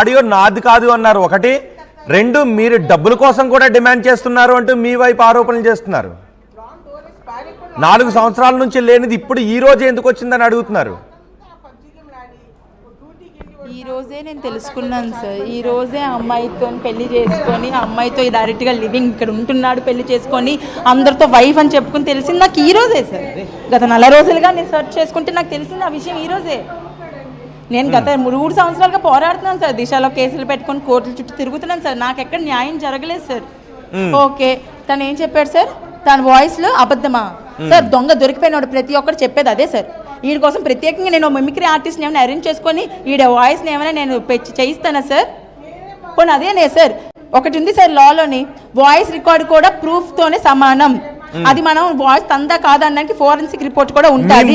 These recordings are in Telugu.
ఆడియో నాది కాదు అన్నారు ఒకటి, రెండు మీరు డబ్బుల కోసం కూడా డిమాండ్ చేస్తున్నారు అంటూ మీ వైపు ఆరోపణలు చేస్తున్నారు. 4 సంవత్సరాల నుంచి లేనిది ఇప్పుడు ఈ రోజు ఎందుకు వచ్చిందని అడుగుతున్నారు. ఈ రోజే నేను తెలుసుకున్నాను సార్. ఈ రోజే అమ్మాయితో పెళ్లి చేసుకొని అమ్మాయితో డైరెక్ట్గా లివింగ్ ఇక్కడ ఉంటున్నాడు, పెళ్లి చేసుకొని అందరితో వైఫ్ అని చెప్పుకుని తెలిసింది నాకు ఈ రోజే సార్. గత 4 రోజులుగా నేను సెర్చ్ చేసుకుంటే నాకు తెలిసింది ఆ విషయం ఈ రోజే. నేను గత 3 సంవత్సరాలుగా పోరాడుతున్నాను సార్. దిశలో కేసులు పెట్టుకొని కోర్టుల చుట్టూ తిరుగుతున్నాను సార్. నాకు ఎక్కడ న్యాయం జరగలేదు సార్. ఓకే, తను ఏం చెప్పాడు సార్, తన వాయిస్లో అబద్ధమా సార్? దొంగ దొరికిపోయినాడు ప్రతి ఒక్కరు చెప్పేది అదే సార్. వీడి కోసం ప్రత్యేకంగా నేను మిమిక్రీ ఆర్టిస్ట్ని ఏమైనా అరేంజ్ చేసుకొని ఈడ వాయిస్ని ఏమైనా నేను చేయిస్తానా సార్? పోనీ అదేనే సార్. ఒకటి ఉంది సార్ లాలోని, వాయిస్ రికార్డ్ కూడా ప్రూఫ్తోనే సమానం. అది మనం వాయిస్ తందా కాదనడానికి ఫోరెన్సిక్ రిపోర్ట్ కూడా ఉంటుంది.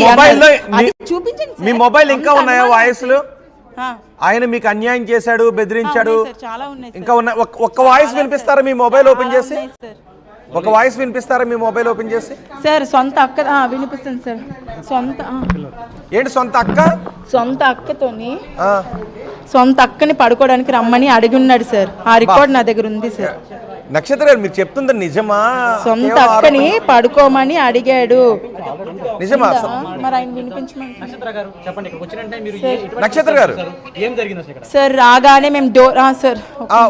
చూపించండి. మీ మొబైల్ ఇంకా ఉన్నాయా వాయిస్లు? ఆయన మీకు అన్యాయం చేశాడు, బెదిరించాడు, చాలా ఉన్నాయి. ఇంకా ఉన్నాయి. ఒక్క వాయిస్ వినిపిస్తారా మీ మొబైల్ ఓపెన్ చేసి? ఒక వాయిస్ వినిపిస్తారా మీ మొబైల్ ఓపెన్ చేసి? సార్ సొంత అక్క వినిపిస్తుంది సార్. ఏంటి సొంత అక్క? సొంత అక్కతోని సొంత అక్కని పడుకోవడానికి రమ్మని అడిగి ఉన్నాడు సార్. ఆ రికార్డ్ నా దగ్గర ఉంది సార్. నక్షత్ర గారు మీరు చెప్తుంది నిజమా? సొంత అక్కని పడుకోమని అడిగాడు. నిజమా? మరి ఆయన వినిపించమని. నక్షత్ర గారు సార్ రాగానే మేము డోర్ సార్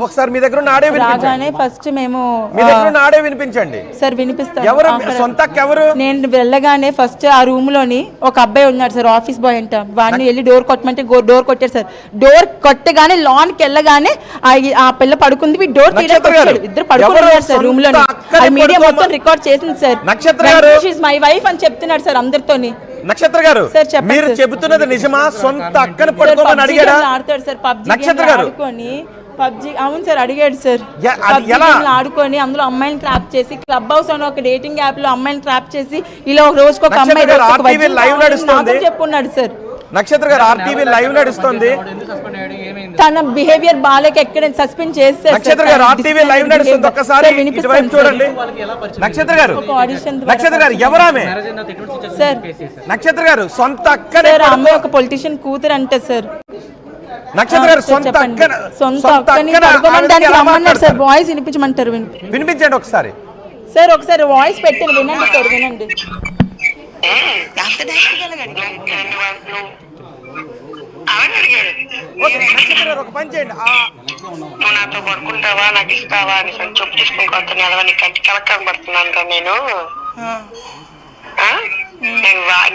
ఒకసారి మీ దగ్గర ఉన్న ఆడియో రాగానే ఫస్ట్ మేము మీ దగ్గర ఉన్న ఆడియో వినిపించండి సార్. వినిపిస్తాను. ఎవరు సొంత అక్క? ఎవరు? నేను వెళ్ళగానే ఫస్ట్ ఆ రూమ్ లోని ఒక అబ్బాయి ఉన్నాడు సార్, ఆఫీస్ బాయ్ అంట. వాడిని వెళ్ళి డోర్ కొట్టమంటే డోర్ కొట్టాడు సార్. డోర్ కొట్టగానే లాన్ కి వెళ్ళగానే ఆ పిల్ల పడుకుంది, డోర్ తీయడానికి ఇద్దరు పడుకున్నారు సార్ రూమ్ లో. మీడియా మొత్తం రికార్డ్ చేసింది సార్. నక్షత్ర గారు మై వైఫ్ అని చెప్తున్నాడు సార్ అందరితోని. నక్షత్ర గారు మీరు చెబుతున్నది నిజమా? సొంత అక్కని పడుకోమని అడిగాడా? ఆడతాడు సార్ పబ్జి నక్షత్ర గారు. పబ్జి అవును సార్ అడిగాడు సార్. ఆడుకొని అందులో అమ్మాయిని ట్రాప్ చేసి, క్లబ్ హౌస్ అని ఒక డేటింగ్ యాప్ లో అమ్మాయిని ట్రాప్ చేసి ఇలా ఒక రోజుకి ఒక అమ్మాయి చెప్పున్నాడు సార్. నక్షత్ర గారు ఆర్టీవీ లైవ్ నడుస్తుంది. తన బిహేవియర్ బాలేక ఎక్కడ సస్పెండ్ చేస్తే నక్షత్ర గారు ఆర్టీవీ లైవ్ నడుస్తుంది. ఒక్కసారి ఇటువైపు చూడండి. నక్షత్ర గారు ఎవరామె? సార్ నక్షత్ర గారు సొంత అక్కనే అమ్మాయి ఒక పొలిటీషియన్ కూతురు అంటే సార్. నక్షత్ర గారు సొంత అక్కని పడుకోమని రమ్మన్నారు సార్. వాయిస్ వినిపించమంటారు. వినిపించండి ఒకసారి సార్. ఒకసారి వాయిస్ పెట్టండి, వినండి సార్, వినండి. ఒక పని చేయండి, నువ్వు నాతో పడుకుంటావా, నాకు ఇస్తావా అని చెప్పు తీసుకుని నీ కంటి కలక్కం పడుతున్నాను నేను.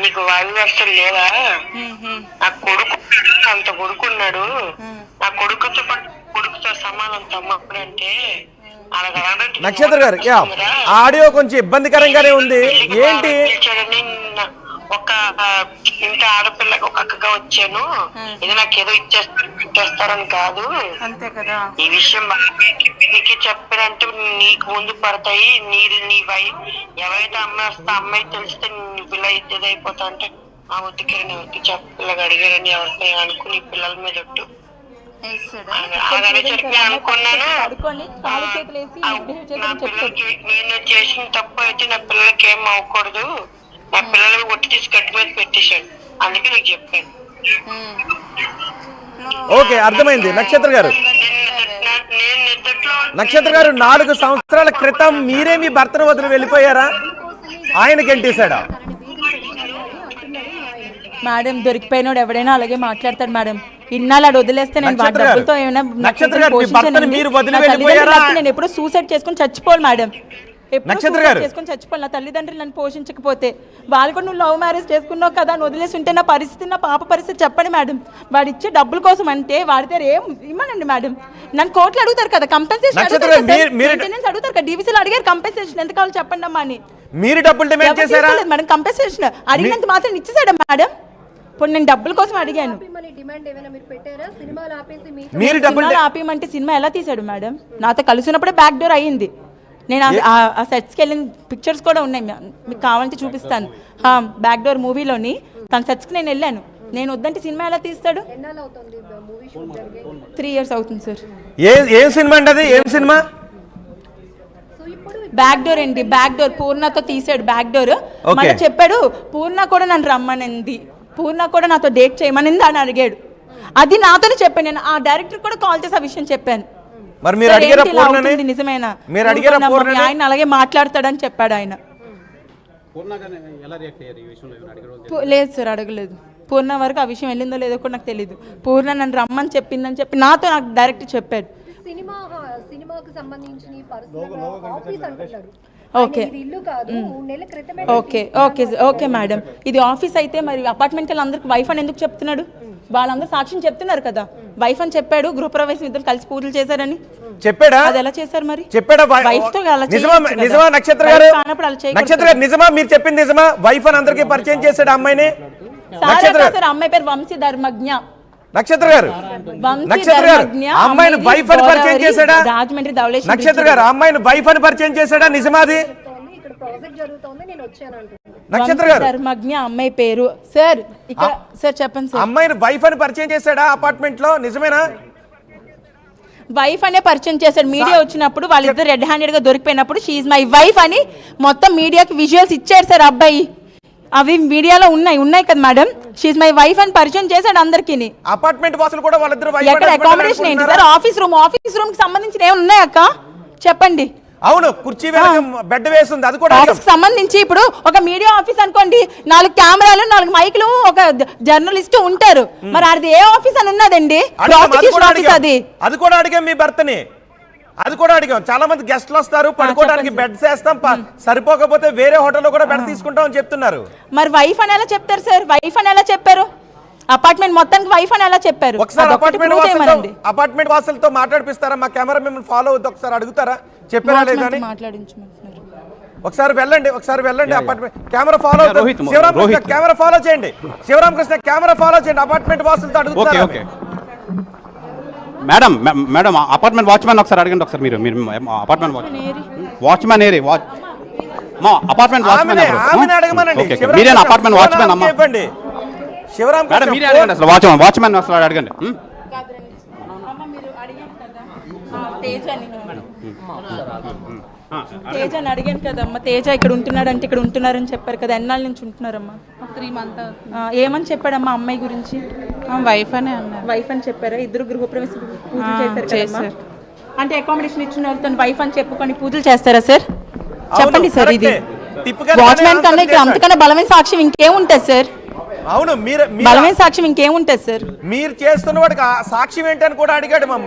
నీకు వాయు వ్యవస్థలు లేదా? నా కొడుకు అంత కొడుకున్నాడు, నా కొడుకుతో సమానం తమ్ముడు అంటే. నక్షత్ర గారు ఆడియో కొంచెం ఇబ్బందికరంగానే ఉంది. ఏంటి ఒక ఇంత ఆడపిల్లకి ఒక అక్కగా వచ్చాను, ఇది నాకేదో ఇచ్చేస్తారని కాదు. అంతే కదా. ఈ విషయం నీకు చెప్పారంటే నీకు ముందు పడతాయి. నీ ఎవరైతే అమ్మాయి తెలిస్తే పిల్ల ఇద్దరైపోతా అంటే ఆ వద్దుకి ఎవరికి చెప్పిల్లగా అడిగారని ఎవరితో అనుకుని పిల్లల మీద ఒట్టు అనుకున్నాను. నా పిల్లలకి నేను చేసిన తప్పు అయితే నా పిల్లలకి ఏం అవ్వకూడదు, నా పిల్లలకి ఒట్టి తీసి గట్టి మీద పెట్టేశాడు, అందుకే నీకు చెప్పాను. ఓకే, అర్థమైంది నక్షత్ర గారు. నక్షత్ర గారు 4 సంవత్సరాల క్రితం మీరే మీ భర్తను వదిలి వెళ్ళిపోయారా? ఆయన గెంటేశాడా? మేడం దొరికిపోయినోడు ఎవడైనా అలాగే మాట్లాడతాడు మేడం. ఇన్నాళ్ళు అడు వదిలేస్తే నేను డబ్బులతో ఏమైనా నేను ఎప్పుడో సూసైడ్ చేసుకుని చచ్చిపోవాలి మేడం. చేసుకుని చచ్చిపోవాలి. నా తల్లిదండ్రులు నన్ను పోషించకపోతే వాళ్ళు కూడా నువ్వు లవ్ మ్యారేజ్ చేసుకున్నావు కదా అని వదిలేసి ఉంటే నా పరిస్థితి, నా పాప పరిస్థితి చెప్పండి మేడం. వాడు ఇచ్చే డబ్బుల కోసం అంటే వాడితే ఏం ఇమ్మనండి మేడం. నన్ను కోట్లు అడుగుతారు కదా, కంపెన్సేషన్ అడుగుతారు కదా, డీవీసీలో అడిగారు కంపెన్సేషన్ ఎంత కావాలో చెప్పండి అమ్మా అని. మీరు డబ్బులు డిమాండ్ చేశారా మేడం? కంపెన్సేషన్ అడిగినంత మాత్రం ఇచ్చేసాడా మేడం? ఇప్పుడు నేను డబ్బుల కోసం అడిగాను. ఆపేయమంటే సినిమా ఎలా తీసాడు మేడం? నాతో కలిసినప్పుడే బ్యాక్ డోర్ అయ్యింది. నేను ఆ సెట్స్కి వెళ్ళిన పిక్చర్స్ కూడా ఉన్నాయి, మీకు కావాలంటే చూపిస్తాను. బ్యాక్ డోర్ మూవీలోని తన సెట్స్కి నేను వెళ్ళాను. నేను వద్దంటే సినిమా ఎలా తీస్తాడు? 3 years అవుతుంది సార్. ఏం సినిమా అండి అది? ఏం సినిమా? బ్యాక్ డోర్ అండి. బ్యాక్ డోర్ పూర్ణతో తీసాడు. బ్యాక్ డోర్ మళ్ళీ చెప్పాడు పూర్ణ కూడా నన్ను రమ్మనింది, పూర్ణ కూడా నాతో డేట్ చేయమనింది అని అడిగాడు. అది నాతోనే చెప్పాను. నేను ఆ డైరెక్టర్ కూడా కాల్ చేసి ఆ విషయం చెప్పాను. మరి మీరు సార్, అడిగారా ఏంటి ఇలా పూర్ణని? అవుతుంది, నిజమేనా? మీరు అడిగారా ఊరుకోనమ్మా, పూర్ణని? మీ ఆయన అలాగే మాట్లాడతాడని చెప్పాడు ఆయన. లేదు సార్, అడగలేదు. పూర్ణ వరకు ఆ విషయం వెళ్ళిందో లేదో కూడా నాకు తెలియదు. పూర్ణ నన్ను రమ్మని చెప్పిందని చెప్పి నాతో నాకు డైరెక్ట్ చెప్పాడు. సినిమాకు సంబంధించిన ఆఫీస్ అంటున్నాడు. ఓకే ఇల్లు కాదు, 3 నెలల క్రితమే. ఓకే ఓకే ఓకే మేడం, ఇది ఆఫీస్ అయితే మరి అపార్ట్మెంట్ అందరికి వైఫ్ అని ఎందుకు చెప్తున్నాడు? వాళ్ళందరూ సాక్ష్యం చెప్తున్నారు కదా, వైఫ్ అని చెప్పాడు. గృహప్రవేశం ఇద్దరు కలిసి పూజలు చేశారని చెప్పాడా? అది ఎలా చేశారు మరి? చెప్పాడా? వైఫ్ తో అలా నిజమా? చేయొచ్చు కదా. నిజమా నక్షత్ర గారు? వైఫ్ కానప్పుడు అలా చేయకూడదు నక్షత్ర గారు నిజమా? మీరు చెప్పింది నిజమా? వైఫ్ అని అందరికీ పరిచయం చేశాడు అమ్మాయిని? నక్షత్ర గారు, సార్ అమ్మాయి పేరు వంశీ ధర్మజ్ఞ. నక్షత్ర గారు, వంశీ నక్షత్ర గారు ధర్మజ్ఞ, అమ్మాయిని వైఫ్ అని పరిచయం చేశాడా? రాజమండ్రి ధవళేశ్వరం నక్షత్ర గారు అమ్మాయిని వైఫ్ అని పరిచయం చేశాడా? నిజమాది? ఇక్కడ ప్రాజెక్ట్ జరుగుతోంది, నేను వచ్చాను అంటున్నాను. నక్షత్ర గారు, ధర్మజ్ఞ అమ్మాయి పేరు. సార్ ఇక్కడ సార్ చెప్పండి సార్. అమ్మాయిని వైఫ్ అని పరిచయం చేశాడా అపార్ట్మెంట్ లో? నిజమేనా? వైఫ్ అనే పరిచయం చేశాడు. మీడియా వచ్చినప్పుడు వాళ్ళిద్దరు రెడ్ హ్యాండెడ్ గా దొరికిపోయినప్పుడు షీఈ్ మై వైఫ్ అని మొత్తం మీడియాకి విజువల్స్ ఇచ్చాడు సార్ అబ్బాయి. అవి మీడియాలో ఉన్నాయి కదా మేడం. షీఈ్ మై వైఫ్ అని పరిచయం చేశాడు అందరికి. అపార్ట్మెంట్ వాసులు కూడా వాళ్ళిద్దరు వైఫ్ ఎక్కడ అకామిడేషన్ ఏంటి సార్? ఆఫీస్ రూమ్ కి సంబంధించిన ఏమైనా ఉన్నాయక్క చెప్పండి. అవును, కుర్చీ వెనక బెడ్ వేసింది, అది కూడా ఆఫీస్ కి సంబంధించి ఇప్పుడు ఒక మీడియా ఆఫీస్ అనుకోండి, 4 కెమెరాలు 4 మైకులు ఒక జర్నలిస్ట్ ఉంటారు. మరి అది ఏ ఆఫీస్ అని ఉన్నదండి? ప్రాసిక్యూషన్ ఆఫీస్ అది. అది కూడా అడిగాం మీ భర్తని, అది కూడా అడిగాం. చాలా మంది గెస్ట్లు వస్తారు, పడుకోవడానికి బెడ్స్ వేస్తాం, సరిపోకపోతే వేరే హోటల్లో కూడా బెడ్ తీసుకుంటాం అని చెప్తున్నారు. మరి వైఫ్ అని ఎలా చెప్తారు సార్? వైఫ్ అని ఎలా చెప్పారు? అపార్ట్మెంట్ మొత్తానికి వైఫ్ అని ఎలా చెప్పారు? ఒకసారి అపార్ట్మెంట్ వాసులతో మాట్లాడిపిస్తారా? మా కెమెరా మిమ్మల్ని ఫాలో అవుతుంది, ఒకసారి అడుగుతారా చెప్పారా లేదని? మాట్లాడించమంటున్నారు. ఒకసారి వెళ్ళండి అపార్ట్మెంట్ కెమెరా ఫాలో అవుతుంది. శివరామకృష్ణ కెమెరా ఫాలో చేయండి. శివరామకృష్ణ కెమెరా ఫాలో చేయండి. అపార్ట్మెంట్ వాసులతో అడుగుతారా? మేడం అపార్ట్మెంట్ వాచ్మెన్ ఒకసారి అడగండి. ఒకసారి మీరు అపార్ట్మెంట్ వాచ్మెన్ ఏరి మా అపార్ట్మెంట్ వాచ్మెన్ అడగమనండి. మీరేనా అపార్ట్మెంట్ వాచ్మెన్ అమ్మా? చెప్పండి శివరామ్, మేడం మీరే అడగండి అసలు. వాచ్మెన్ అసలు అడగండి. తేజ అని అడిగాను కదమ్మా. తేజ ఇక్కడ ఉంటున్నాడంటే ఇక్కడ ఉంటున్నారని చెప్పారు కదా, ఎన్నాళ్ళ నుంచి ఉంటున్నారమ్మా? 3 months. ఏమని చెప్పాడమ్మా అమ్మాయి గురించి? వైఫ్ అనే అన్నారు. వైఫ్ అని చెప్పారా? ఇద్దరు గృహప్రవేశం పూజలు చేశారు కదమ్మా? అంటే అకామిడేషన్ ఇచ్చిన వాళ్ళతో వైఫ్ అని చెప్పుకొని పూజలు చేస్తారా సార్? చెప్పండి సార్. ఇది వాచ్మెన్ కన్నా ఇక్కడ అంతకన్నా బలమైన సాక్ష్యం ఇంకేముంటుంది సార్? అవును, బలమైన సాక్ష్యం ఇంకేముంటుంది సార్? మీరు చేస్తున్న వాడికి సాక్ష్యం ఏంటని కూడా అడిగాడు మమ్మల్ని.